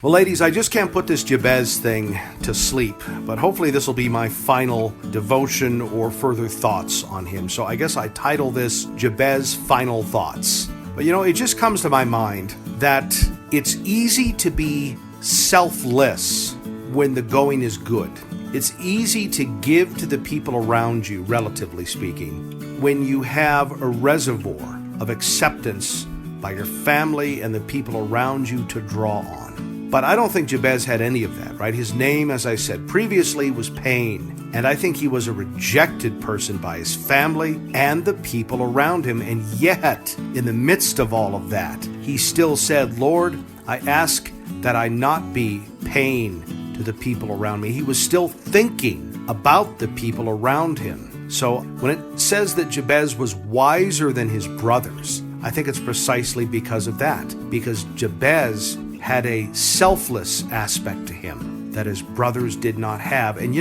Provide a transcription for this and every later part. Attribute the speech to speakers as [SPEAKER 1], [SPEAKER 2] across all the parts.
[SPEAKER 1] Well, ladies, I just can't put this Jabez thing to sleep, but hopefully this will be my final devotion or further thoughts on him. So I guess I title this Jabez Final Thoughts. But it just comes to my mind that it's easy to be selfless when the going is good. It's easy to give to the people around you, relatively speaking, when you have a reservoir of acceptance by your family and the people around you to draw on. But I don't think Jabez had any of that, right? His name, as I said previously, was Pain. And I think he was a rejected person by his family and the people around him. And yet, in the midst of all of that, he still said, Lord, I ask that I not be pain to the people around me. He was still thinking about the people around him. So when it says that Jabez was wiser than his brothers, I think it's precisely because of that. Because Jabez had a selfless aspect to him that his brothers did not have. And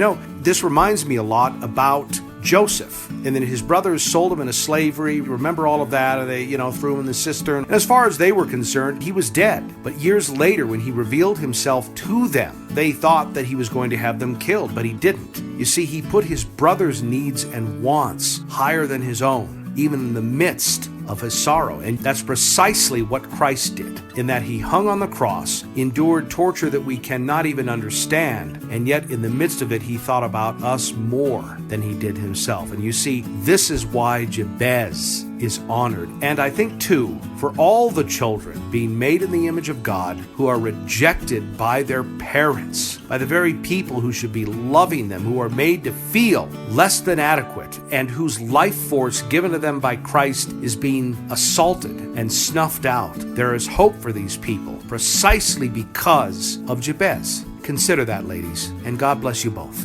[SPEAKER 1] this reminds me a lot about Joseph. And then his brothers sold him into slavery. Remember all of that? And they, threw him in the cistern. And as far as they were concerned, he was dead. But years later, when he revealed himself to them, they thought that he was going to have them killed, but he didn't. You see, he put his brothers' needs and wants higher than his own, even in the midst of his sorrow. And that's precisely what Christ did, in that he hung on the cross, endured torture that we cannot even understand, and yet in the midst of it, he thought about us more than he did himself. And you see, this is why Jabez is honored. And I think, too, for all the children being made in the image of God who are rejected by their parents, by the very people who should be loving them, who are made to feel less than adequate, and whose life force given to them by Christ is being assaulted and snuffed out. There is hope for these people precisely because of Jabez. Consider that, ladies, and God bless you both.